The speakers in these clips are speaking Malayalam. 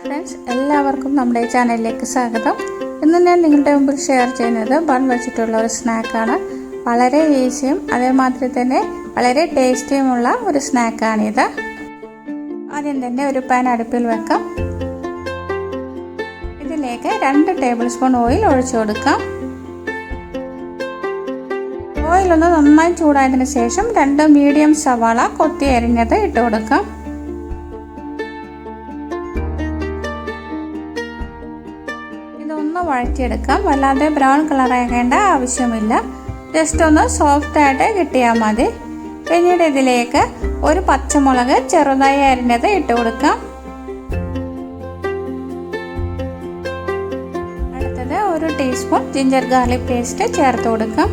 ഫ്രണ്ട്സ്, എല്ലാവർക്കും നമ്മുടെ ചാനലിലേക്ക് സ്വാഗതം. ഇന്ന് ഞാൻ നിങ്ങളുടെ മുമ്പിൽ ഷെയർ ചെയ്യുന്നത് ബൺ വെച്ചിട്ടുള്ള ഒരു സ്നാക്കാണ്. വളരെ ഈസിയും അതേമാതിരി തന്നെ വളരെ ടേസ്റ്റിയുമുള്ള ഒരു സ്നാക്കാണിത്. ആദ്യം തന്നെ ഒരു പാൻ അടുപ്പിൽ വെക്കാം. ഇതിലേക്ക് 2 ടേബിൾ സ്പൂൺ ഓയിൽ ഒഴിച്ചു കൊടുക്കാം. ഓയിൽ ഒന്ന് നന്നായി ചൂടായതിനു ശേഷം 2 മീഡിയം സവാള കൊത്തി അരിഞ്ഞത് ഇട്ട് കൊടുക്കാം. ഇതൊന്ന് വഴറ്റിയെടുക്കാം. വല്ലാതെ ബ്രൗൺ കളർ ആകേണ്ട ആവശ്യമില്ല. ജസ്റ്റ് ഒന്ന് സോഫ്റ്റ് ആയിട്ട് കിട്ടിയാൽ മതി. പിന്നീട് ഇതിലേക്ക് ഒരു പച്ചമുളക് ചെറുതായി അരിഞ്ഞത് ഇട്ട് കൊടുക്കാം. അടുത്തത് 1 ടീസ്പൂൺ ജിഞ്ചർ ഗാർലിക് പേസ്റ്റ് ചേർത്ത് കൊടുക്കാം.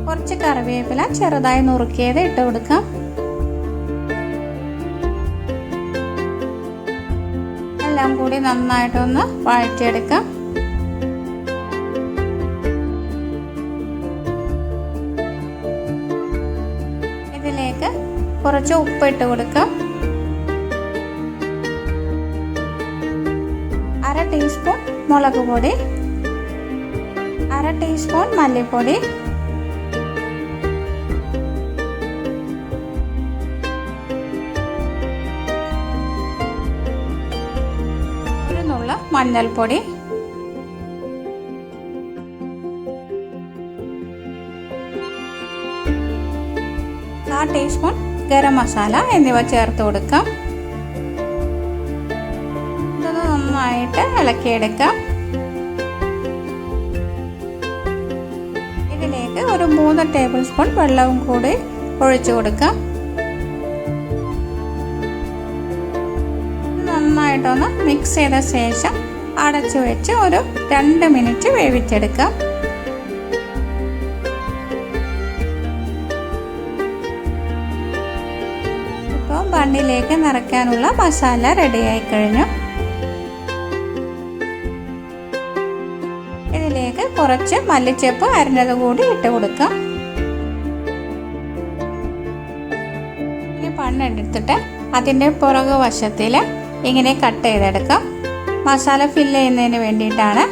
കുറച്ച് കറിവേപ്പില ചെറുതായി നുറുക്കിയത് ഇട്ട് കൊടുക്കാം. എല്ലാം കൂടി നന്നായിട്ടൊന്ന് വഴറ്റിയെടുക്കാം. ഇതിലേക്ക് കുറച്ച് ഉപ്പ് ഇട്ട് കൊടുക്കാം. 1/2 ടീസ്പൂൺ മുളക് പൊടി, 1/2 ടീസ്പൂൺ മല്ലിപ്പൊടി, മഞ്ഞൾപ്പൊടി, 1/4 ടീസ്പൂൺ ഗരം മസാല എന്നിവ ചേർത്ത് കൊടുക്കാം. ഇതൊന്ന് നന്നായിട്ട് ഇളക്കിയെടുക്കാം. ഇതിലേക്ക് ഒരു 3 ടേബിൾ സ്പൂൺ വെള്ളവും കൂടി ഒഴിച്ചു കൊടുക്കാം. നന്നായിട്ടൊന്ന് മിക്സ് ചെയ്ത ശേഷം അടച്ചു വെച്ച് ഒരു 2 മിനിറ്റ് വേവിച്ചെടുക്കാം. ഇപ്പോൾ ബണ്ണിലേക്ക് നിറയ്ക്കാനുള്ള മസാല റെഡിയായി കഴിഞ്ഞു. ഇതിലേക്ക് കുറച്ച് മല്ലിച്ചപ്പ് അരിഞ്ഞത് കൂടി ഇട്ട് കൊടുക്കാം. ഇനി ബണ്ണെടുത്തിട്ട് അതിൻ്റെ പുറകു വശത്തിൽ ഇങ്ങനെ കട്ട് ചെയ്തെടുക്കാം. മസാല ഫില്ല് ചെയ്യുന്നതിന് വേണ്ടിയിട്ടാണ്.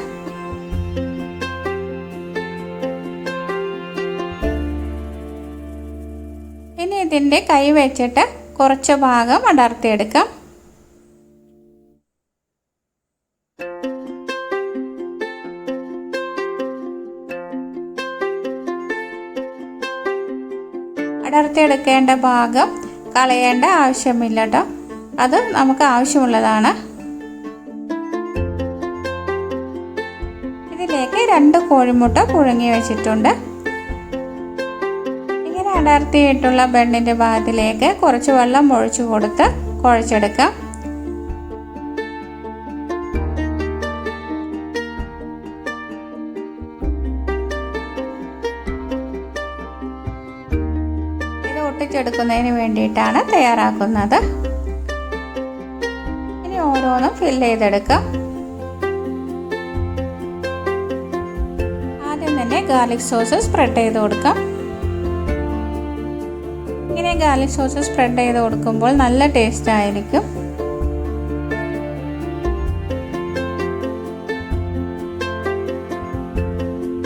ഇനി ഇതിൻ്റെ കൈ വെച്ചിട്ട് കുറച്ച് ഭാഗം അടർത്തിയെടുക്കാം. അടർത്തിയെടുക്കേണ്ട ഭാഗം കളയേണ്ട ആവശ്യമില്ല കേട്ടോ. അത് നമുക്ക് ആവശ്യമുള്ളതാണ്. ഇതിലേക്ക് 2 കോഴിമുട്ട പുഴുങ്ങി വെച്ചിട്ടുണ്ട്. ഇങ്ങനെ അടർത്തിയിട്ടുള്ള ബണ്ണിൻ്റെ ഭാഗത്തിലേക്ക് കുറച്ച് വെള്ളം ഒഴിച്ചു കൊടുത്ത് കുഴച്ചെടുക്കാം. ഇത് ഒട്ടിച്ചെടുക്കുന്നതിന് വേണ്ടിയിട്ടാണ് തയ്യാറാക്കുന്നത്. ഓരോന്നും ഫില്ല് ചെയ്തെടുക്കാം. ആദ്യം തന്നെ ഗാർലിക് സോസ് സ്പ്രെഡ് ചെയ്ത് കൊടുക്കാം. ഇങ്ങനെ ഗാർലിക് സോസ് സ്പ്രെഡ് ചെയ്ത് കൊടുക്കുമ്പോൾ നല്ല ടേസ്റ്റ് ആയിരിക്കും.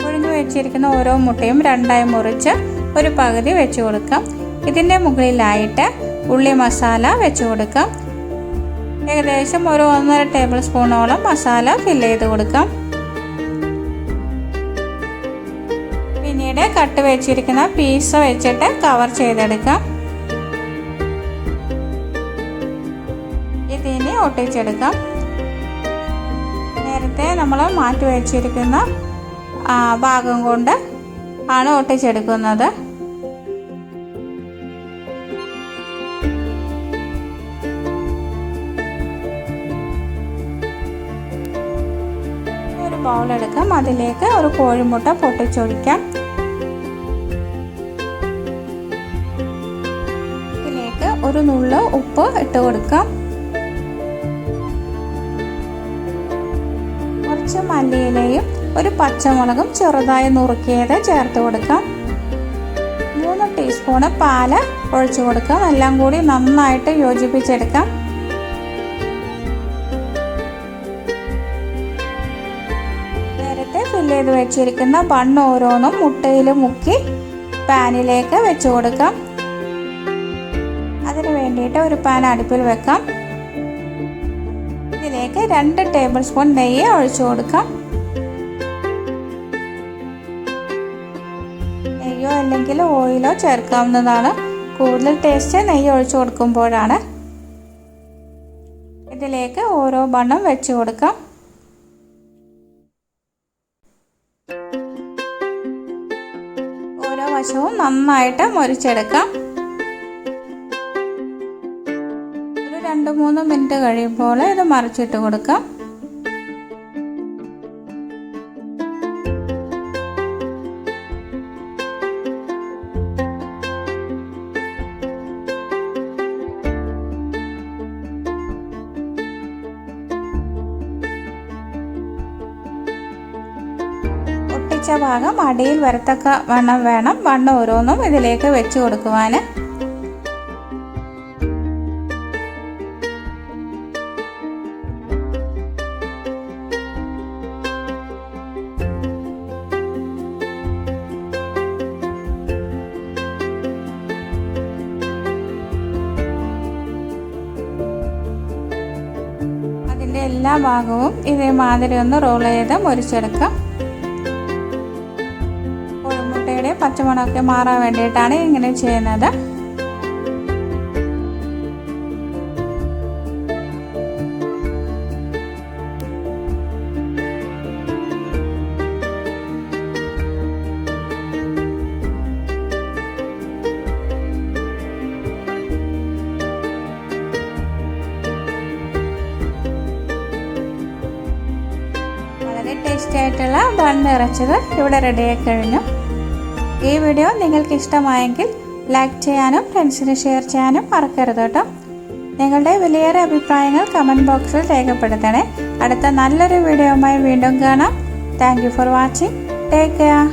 പുഴുങ്ങി വെച്ചിരിക്കുന്ന ഓരോ മുട്ടയും 2ആയി മുറിച്ച് ഒരു പകുതി വെച്ച് കൊടുക്കാം. ഇതിൻ്റെ മുകളിലായിട്ട് ഉള്ളി മസാല വെച്ച് കൊടുക്കാം. ഏകദേശം ഒരു 1.5 ടേബിൾ സ്പൂണോളം മസാല ഫില്ല് ചെയ്ത് കൊടുക്കാം. പിന്നീട് കട്ട് വെച്ചിരിക്കുന്ന പീസ് വെച്ചിട്ട് കവർ ചെയ്തെടുക്കാം. ഇതിനെ ഒട്ടിച്ചെടുക്കാം. നേരത്തെ നമ്മൾ മാറ്റി വെച്ചിരിക്കുന്ന ഭാഗം കൊണ്ട് ആണ് ഒട്ടിച്ചെടുക്കുന്നത്. ബൗൾ എടുക്കാം. അതിലേക്ക് ഒരു കോഴിമുട്ട പൊട്ടിച്ചൊഴിക്കാം. ഇതിലേക്ക് ഒരു നുള്ള് ഉപ്പ് ഇട്ട് കൊടുക്കാം. കുറച്ച് മല്ലിയിലയും ഒരു പച്ചമുളകും ചെറുതായി നുറുക്കിയത് ചേർത്ത് കൊടുക്കാം. 3 ടീസ്പൂൺ പാല് ഒഴിച്ചു കൊടുക്കാം. എല്ലാം കൂടി നന്നായിട്ട് യോജിപ്പിച്ചെടുക്കാം. ഫില്ല് ചെയ്ത് വെച്ചിരിക്കുന്ന ബൺ ഓരോന്നും മുട്ടയിൽ മുക്കി പാനിലേക്ക് വെച്ച് കൊടുക്കാം. അതിന് വേണ്ടിയിട്ട് ഒരു പാൻ അടുപ്പിൽ വെക്കാം. ഇതിലേക്ക് 2 ടേബിൾ സ്പൂൺ നെയ്യ് ഒഴിച്ചു കൊടുക്കാം. നെയ്യോ അല്ലെങ്കിൽ ഓയിലോ ചേർക്കാവുന്നതാണ്. കൂടുതൽ ടേസ്റ്റ് നെയ്യ് ഒഴിച്ചു കൊടുക്കുമ്പോഴാണ്. ഇതിലേക്ക് ഓരോ ബണ്ണും വെച്ച് കൊടുക്കാം. ഓരോ വശവും നന്നായിട്ട് മൊരിച്ചെടുക്കാം. ഒരു 2-3 മിനിറ്റ് കഴിയുമ്പോൾ ഇത് മറിച്ചിട്ട് കൊടുക്കാം. ഒട്ടിച്ച ഭാഗം അടിയിൽ വരത്തക്ക വണ്ണം വേണം ബണ്ണ് ഓരോന്നും ഇതിലേക്ക് വെച്ച് കൊടുക്കുവാൻ. അതിൻ്റെ എല്ലാ ഭാഗവും ഇതേമാതിരി ഒന്ന് റോൾ ചെയ്ത് മുറിച്ചെടുക്കാം. കോഴിമുട്ടയുടെ പച്ചമണമൊക്കെ മാറാൻ വേണ്ടിയിട്ടാണ് ഇങ്ങനെ ചെയ്യുന്നത്. വളരെ ടേസ്റ്റി ആയിട്ടുള്ള ബൺ നിറച്ചത് ഇവിടെ റെഡിയായി കഴിഞ്ഞു. ഈ വീഡിയോ നിങ്ങൾക്ക് ഇഷ്ടമായെങ്കിൽ ലൈക്ക് ചെയ്യാനും ഫ്രണ്ട്സിന് ഷെയർ ചെയ്യാനും മറക്കരുത് കേട്ടോ. നിങ്ങളുടെ വിലയേറെ അഭിപ്രായങ്ങൾ കമൻറ്റ് ബോക്സിൽ രേഖപ്പെടുത്തണേ. അടുത്ത നല്ലൊരു വീഡിയോയുമായി വീണ്ടും കാണാം. Thank you for watching. Take care.